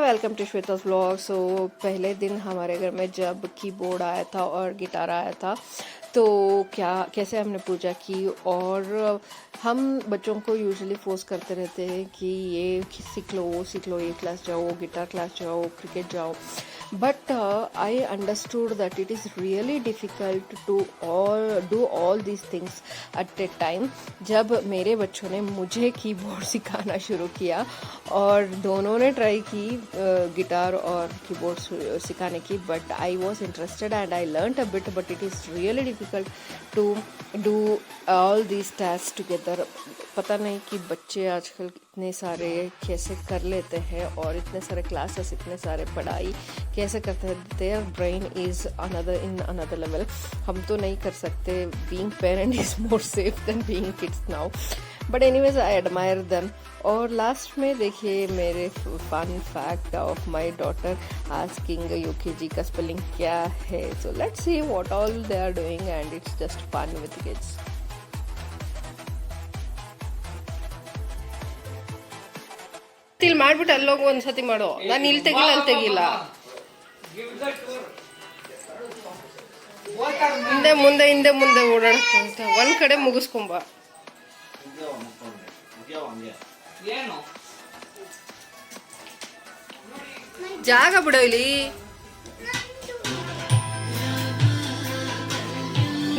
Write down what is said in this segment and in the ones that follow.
Welcome to Shweta's vlog. So पहले दिन हमारे घर में जब कीबोर्ड आया था और गिटार आया था तो कैसे हमने पूजा की। और हम बच्चों को यूजुअली फोर्स करते रहते हैं कि ये सीख लो वो सीख लो, ये क्लास जाओ, गिटार क्लास जाओ, क्रिकेट जाओ। But I understood that it is really difficult to do all these things at a time. जब मेरे बच्चों ने मुझे कीबोर्ड सिखाना शुरू किया और दोनों ने ट्राई की गिटार और कीबोर्ड सिखाने की, but I was interested and I learned a bit, but it is really difficult to do all these task together. पता नहीं कि बच्चे आजकल इतने सारे कैसे कर लेते हैं और इतने सारे क्लासेस, इतने सारे पढ़ाई कैसे करते हैं। Their brain is in another level. हम तो नहीं कर सकते। Being parent is more safe than being kids now, but anyways I admire them. और लास्ट में देखिए मेरे fun fact of my daughter asking UKG का स्पेलिंग क्या है। So let's see what all they are doing and it's just fun with kids. ಇಲ್ಲಿ ಮಾಡ್ಬಿಟ್ಟು ಅಲ್ಲೋಗಿ ಒಂದ್ಸತಿ ಮಾಡೋ, ನಾನು ಇಲ್ಲಿ ತೆಗಿಲ್ಲ ಅಲ್ಲಿ ತೆಗಿಲ್ಲ, ಹಿಂದೆ ಮುಂದೆ ಹಿಂದೆ ಮುಂದೆ ಓಡಾಡ್ಕೊಂತ ಒಂದ್ ಕಡೆ ಮುಗಿಸ್ಕೊಂಬ. ಜಾಗ ಬಿಡೋ ಇಲ್ಲಿ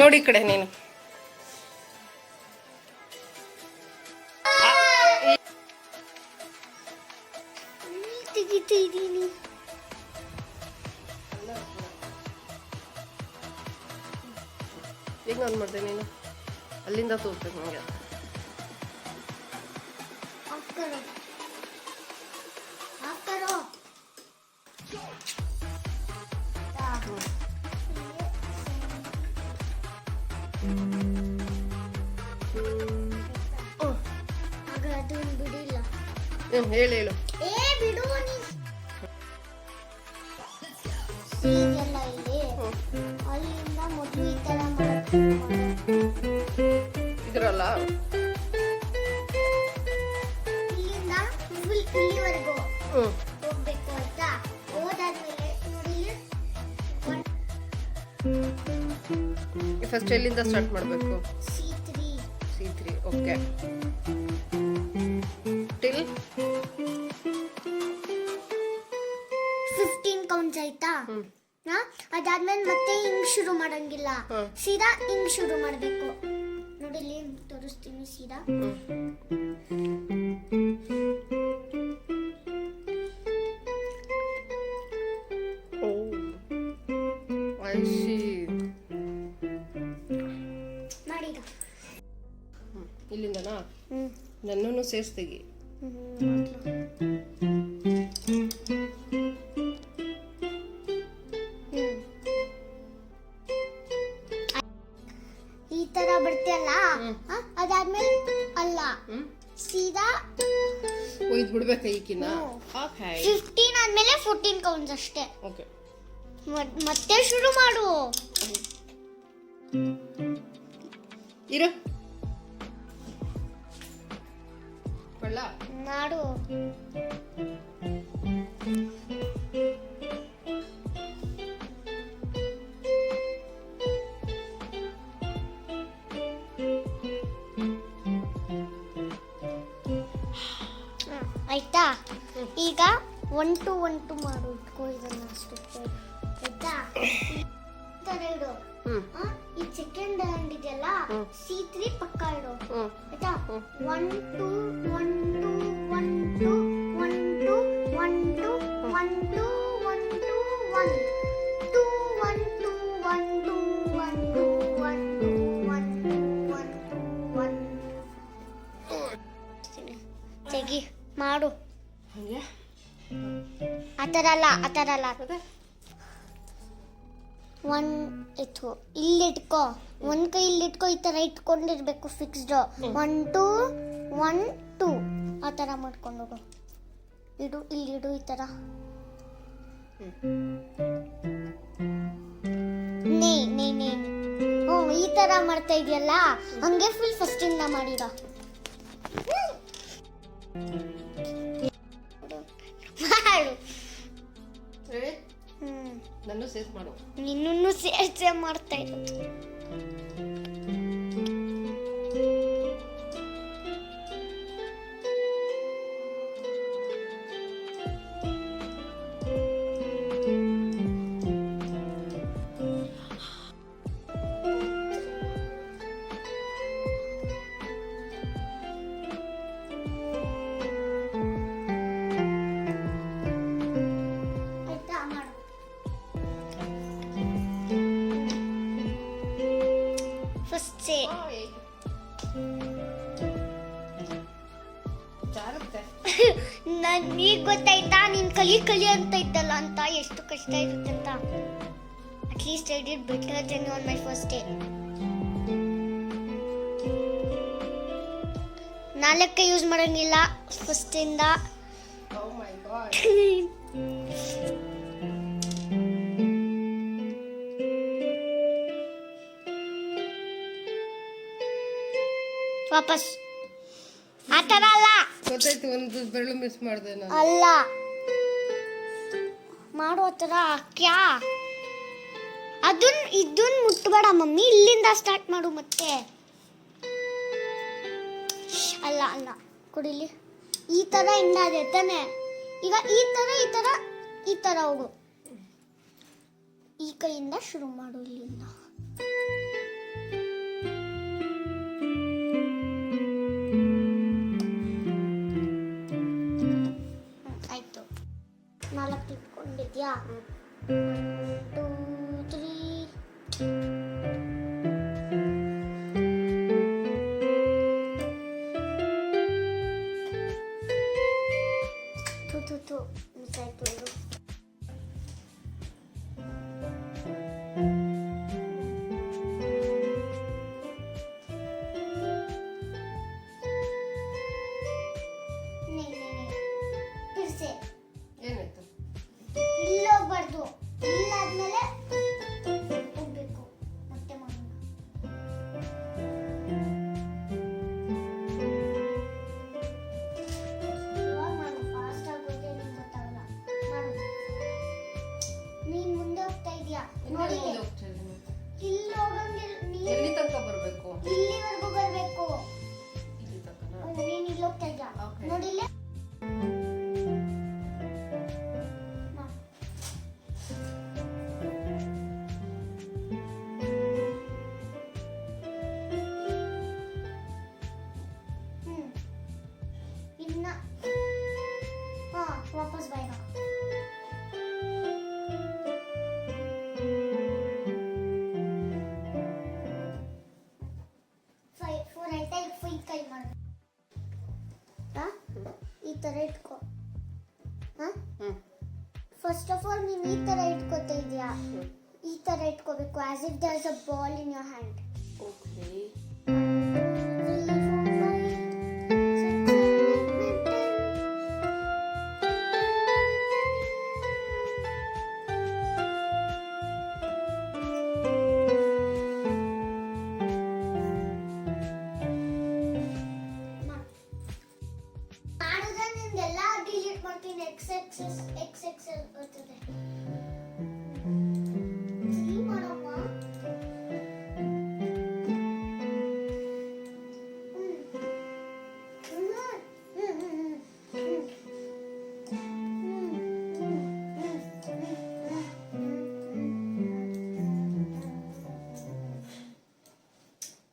ನೋಡಿ ಈ ಕಡೆ ನೀನು. ಹೆಂಗ ಆನ್ ಮಾಡ್ದೆ ನೀನು? ಅಲ್ಲಿಂದ ತೋರ್ಬೇಕು ನನಗೆ. ಹೇಳು ಹೇಳು. ಇದ್ರಲ್ಲ ಹೋಗ್ಬೇಕು ಅಂತ ಹೋದಾದ್ಮೇಲೆ ಫಸ್ಟ್ ಎಲ್ಲಿಂದ ಸ್ಟಾರ್ಟ್ ಮಾಡಬೇಕು? C3 okay. ಟಿಲ್ 15 ಕೌಂಟ್ಸ್ ಆಯ್ತಾ? ಅದಾದ್ಮೇಲೆ ಮತ್ತೆ ಹಿಂಗ್ ಶುರು ಮಾಡಂಗಿಲ್ಲ, ಸೀದಾ ಹಿಂಗ್ ಶುರು ಮಾಡ್ಬೇಕು. ನೋಡಿ ಇಲ್ಲಿ ತೋರಿಸ್ತೀನಿ ಸೀದಾ. ಮಾಡಿ ಇಲ್ಲಿಂದನಾ? ನನ್ನನ್ನು ಸೇರ್ಸ್ ತೆಗಿ. ಈ ತರ ಬರ್ತಿಯಲ್ಲ, ಅದಾದ್ಮೇಲೆ ಅಲ್ಲ ಸೀದಾ ಒಯ್ದು ಬಿಡ್ಬೇಕಾ ಈಕಿನ? ಓಕೆ. 15 ಆದ್ಮೇಲೆ 14 ಕೌಂಟ್ಸ್ ಅಷ್ಟೇ. ಓಕೆ. ಮತ್ತೆ ಶುರು ಮಾಡು. ಇರು ಬಳ್ಳ ಮಾಡು. ಆಯ್ತಾ? ಈಗ 1 2 1 2 ಮಾಡು. ಇಟ್ಕೋ ಇದನ್ನ ಅಷ್ಟು ಆಯ್ತಾ? ಇಡು. ಈ ಸೆಕೆಂಡ್ ಹ್ಯಾಂಡ್ ಇದೆಯಲ್ಲ, C3 ಪಕ್ಕ ಇಡು ಆಯ್ತಾ? 1 2 1 2 1 2 1 2 1 2 1 2 1 2 1 2 1 2 1 2 1 2 1 2 1 2 1 ತೆಗಿ ಮಾಡು. ಆ ಥರ ಅಲ್ಲ. 1 ಇತ್ತು ಇಲ್ಲಿಟ್ಕೋ, ಒಂದ್ ಕೈ ಇಲ್ಲಿಟ್ಕೋ. ಈ ತರ ಇಟ್ಕೊಂಡಿರ್ಬೇಕು ಫಿಕ್ಸ್ಡ್. 1 2 1 2 ಆ ತರ ಮಾಡ್ಕೊಂಡು ಹೋಗು. ಇಡು ಇಲ್ಲಿಡು ಈ ತರ. ಈ ತರ ಮಾಡ್ತಾ ಇದೆಯಲ್ಲ, ಹಂಗೆ ಫುಲ್ ಫಸ್ಟ್ ಇಂದ ಮಾಡಿದ. ಮಾಡು ಯೂಸ್ ಮಾಡು. ನಿನ್ನನ್ನು ಸೇರ್ಸೆ ಮಾಡ್ತಾ ಇರೋದು. ಆಯ್ತಾ ಮಾಡು. ಫಸ್ಟ್ ಸೇ ಜಾರುತ್ತೆ. ನನಗೆ ಗೊತ್ತಾಯ್ತಾ ನೀನ್ ಕಲಿ ಅಂತ ಇದ್ದಲ್ಲ ಅಂತ ಎಷ್ಟು ಕಷ್ಟ ಇರುತ್ತೆ ಅಂತ. At least I did better than on my first day. 4 use ಮಾಡಂಗಿಲ್ಲ ಫಸ್ಟ್ ಇಂದ. Oh my god. ವಾಪಸ್ ಆ ಥರ ಅಲ್ಲ, ಗೊತ್ತಾಯ್ತು, ಒಂದು ಬೆರಳು ಮಿಸ್ ಮಾಡಿದೆ ನಾನು. ಅಲ್ಲ ಮಾಡೋ ಥರ ಕ್ಯಾ ಇದನ್ನ ಮುಟ್ಬೇಡ ಮಮ್ಮಿ, ಇಲ್ಲಿಂದ ಸ್ಟಾರ್ಟ್ ಮಾಡು ಮತ್ತೆ. ಅಲ್ಲ ಅಲ್ಲ ಕುಡಿಲಿ, ಈ ಥರ ಹಿಂಡಾದೆ ತಾನೆ. ಈಗ ಈ ಥರ ಹೋಗು. ಈ ಕೈಯಿಂದ ಶುರು ಮಾಡು ಇಲ್ಲಿಂದ. ಆಯ್ತು, 4 ಇಟ್ಕೊಂಡಿದ್ಯಾ? 2 3 ಟು ಮಿಸ್ ಆಯ್ತು ಇದು. ತಿರ್ಸೆ ಏನಾಯ್ತು? ಇಲ್ಲೋಗ್ಬಾರ್ದು, ಇಲ್ಲಾದ್ಮೇಲೆ ಹೋಗ್ಬೇಕು ಮತ್ತೆ ಮಾಡೋಣ. ಇವಾಗ ಮಾಡು, ಫಾಸ್ಟ್ ಆಗೋದೇ ನಿಂಗೆ ಗೊತ್ತಾಗಲ್ಲ. ಮಾಡು, ನೀನ್ ಮುಂದೆ ಹೋಗ್ತಾ ಇದೀಯಾ ನೋಡಿ. ಮುಂದೆ ಹೋಗ್ತಾ ಇದ್ದೀನಿ. ಇಲ್ಲಿ ಹೋಗಂಗಿಲ್ಲ, ನೀನ್ ಎಲ್ಲಿ ತನಕ ಬರಬೇಕು? ಇಲ್ಲಿವರೆಗೂ ಬರ್ಬೇಕು. ಇಲ್ಲಿ ತನಕನಾ? ನೀನ್ ಇಲ್ಲಿ ಹೋಗ್ತಾ ಇದ್ಯಾ Okay. ನೋಡಿ ಇಲ್ಲಿ. ಇನ್ನ ವಾಪಸ್ ಬಾಯ್ಗ. 4 ಆಯ್ತಾ? ಈಗ 5 ಕೈ ಮಾಡು. ಈ ಥರ ಇಟ್ಕೋ. ಫಸ್ಟ್ ಆಫ್ ಆಲ್ ನೀನು ಈ ಥರ ಇಟ್ಕೋತಾ ಇದೆಯಾ? ಈ ಥರ ಇಟ್ಕೋಬೇಕು, as if there is a ball in your hand. Okay. ಮಾಡಿದ್ರೆ ನಿಂದೆಲ್ಲ ಡಿಲೀಟ್ ಮಾಡ್ತೀನಿ. XXL ಬರ್ತದೆ. 3 ಮಾಡಮ್ಮ.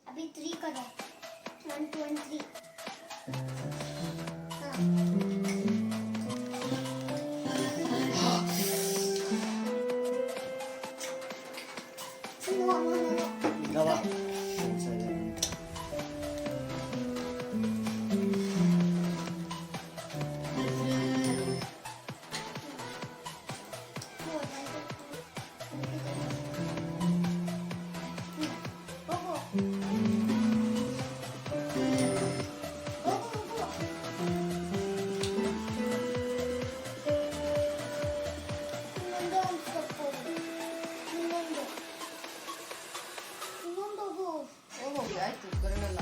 अभी 3 करो. 1 2 and 3. Gala. ಆಯ್ತು, ಬರೋಣಲ್ಲ.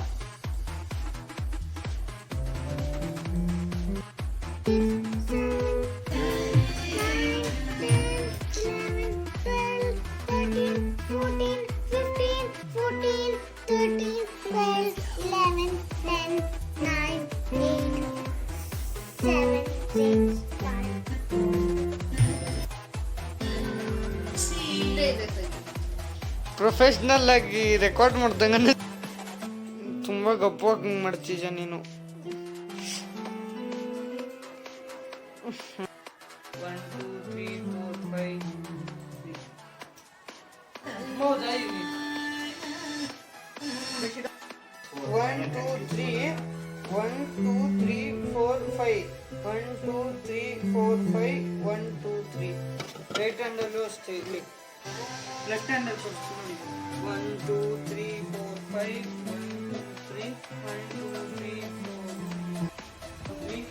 7, 6, 5. ಪ್ರೊಫೆಷ್ನಲ್ ಆಗಿ ರೆಕಾರ್ಡ್ ಮಾಡ್ದಂಗ ತುಂಬ ಗಪ್ಪವಾಗಿ ಹಿಂಗೆ ಮಾಡ್ತೀಯ ನೀನು. 1 2 3 4 5 ಹೌದಾ ಇಲ್ಲಿ 1 2 3 1 2 3 4 5 1 2 3 4 5 1 2 3 ರೈಟ್ ಹ್ಯಾಂಡಲ್ಲೂ ಅಷ್ಟೇ ಇಲ್ಲಿ ಲೆಫ್ಟ್ ಹ್ಯಾಂಡಲ್ಲಿ ಕೊಡ್ತೀನಿ 1 2 3 4 5 1 2 3 1 2 3 4 3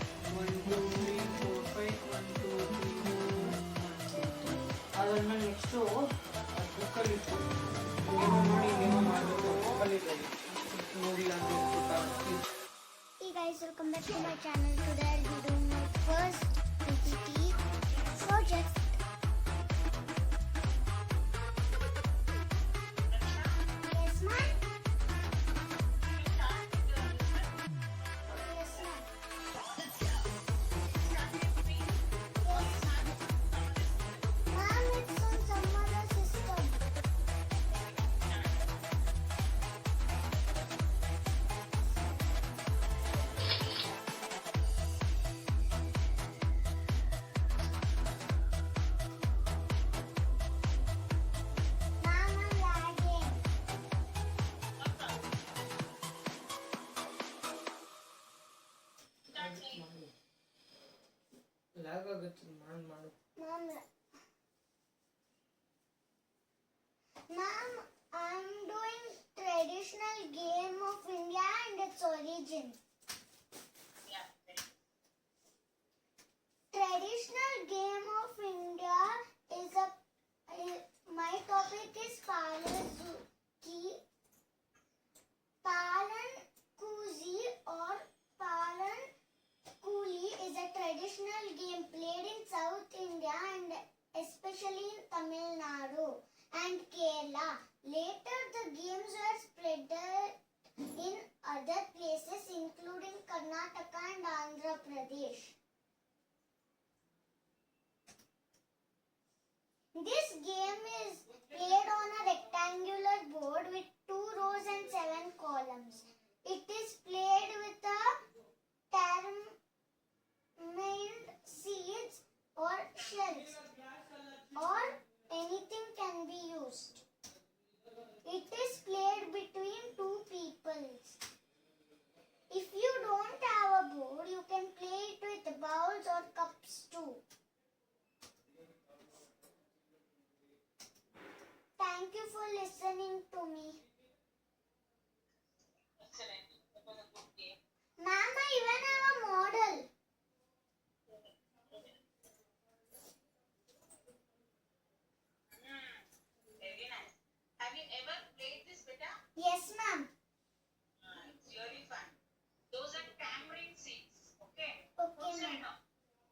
1 2 3 4 5 1 2 3 ಅದನ್ನು ನೆಕ್ಸ್ಟು ಬುಕ್ಕಲ್ಲಿ ಇಟ್ಟು ಏನೋ ನೋಡಿ ಏನೋ ಮಾಡಬೇಕು ಬುಕ್ಕಲ್ಲಿ ನೋಡಿಲ್ಲ ಅಂದರೆ ಗೊತ್ತಾಗುತ್ತೆ. Hey guys, welcome back to my channel. Today I'll be doing my first PPT project. Yes, ma'am. Yes, ma'am. Ma'am, it's on some other system. Ma'am, I'm lagging. Lag ಆಗುತ್ತೆ ಮಾಡು Ma'am, ma'am, I'm doing traditional game of India and its origin. Traditional game of India is my topic is Palan Kuzi or Palan Kuli is a traditional game played in South India and especially in Tamil Nadu and Kerala. Later the games were spread in other places including Karnataka and Andhra Pradesh. This game is played on a rectangular board with 2 rows and 7 columns. It is played with a determined seeds or shells or anything can be used. It is played between 2 peoples. If you don't have a board, you can play it with bowls or cups too. Thank you for listening to me. Excellent. That was a good game. Ma'am, I even have a model. Very nice. Have you ever played this, beta? Yes, ma'am. It's really fun. Those are tamarind seeds. Okay. Okay, What's ma'am. that now?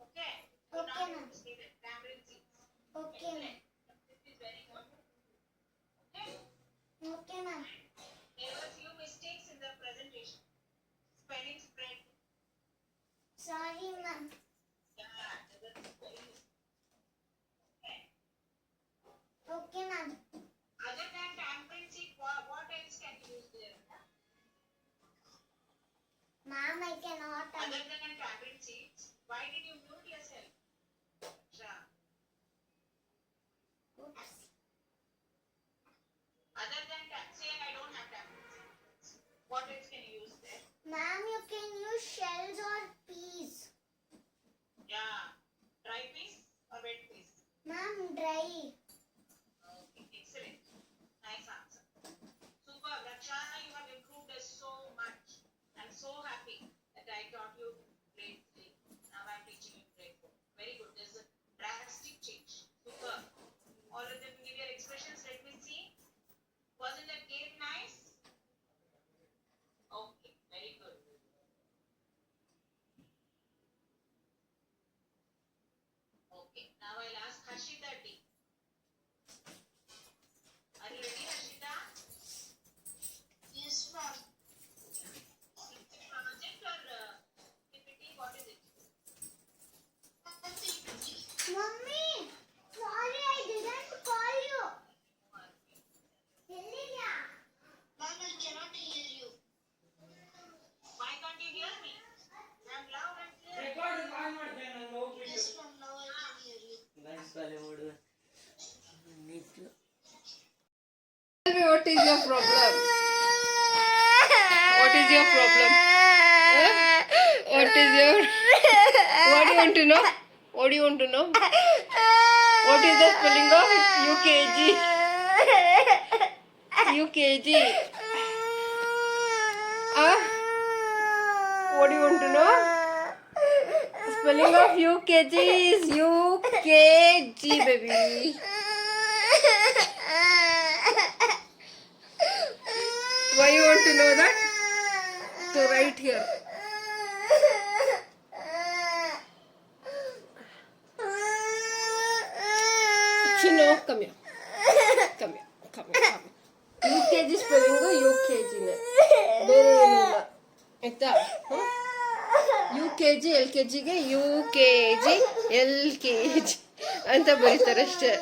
Okay. Okay, Now ma'am. you see the tamarind seeds. Okay, ma'am. Excellent. This is very good. Okay. Okay, ma'am. There were few mistakes in the presentation. Spelling spread. Sorry, ma'am. Yeah, there were spelling. Okay. Okay, ma'am. Other than tamarind seed, what else can you use there? Ma'am, I cannot. Other than tamarind seeds, why did you mute yourself? Sure. Oops. Other than that, say I don't have tamarind seeds. What else can you use there? Ma'am, you can use shells or peas. Yeah. Dry piece or wet piece? Ma'am, dry. Okay, excellent. Nice answer. Super. Raksha, you have improved us so much. I'm so happy that I taught you great your problem? What is your problem? Huh? What is your... What do you want to know? What do you want to know? What is the spelling of UKG? UKG. What do you want to know? Spelling of UKG is UKG, baby. Why you want to know that? So right here. Chino, come here. Come here. Come here. Come here. UKG spelling UKG ನೇ ಬೇರೆ ಏನಿಲ್ಲ ಆಯ್ತಾ UKG LKG ಗೆ UKG LKG ಅಂತ ಬರೀತಾರೆ ಅಷ್ಟೇ.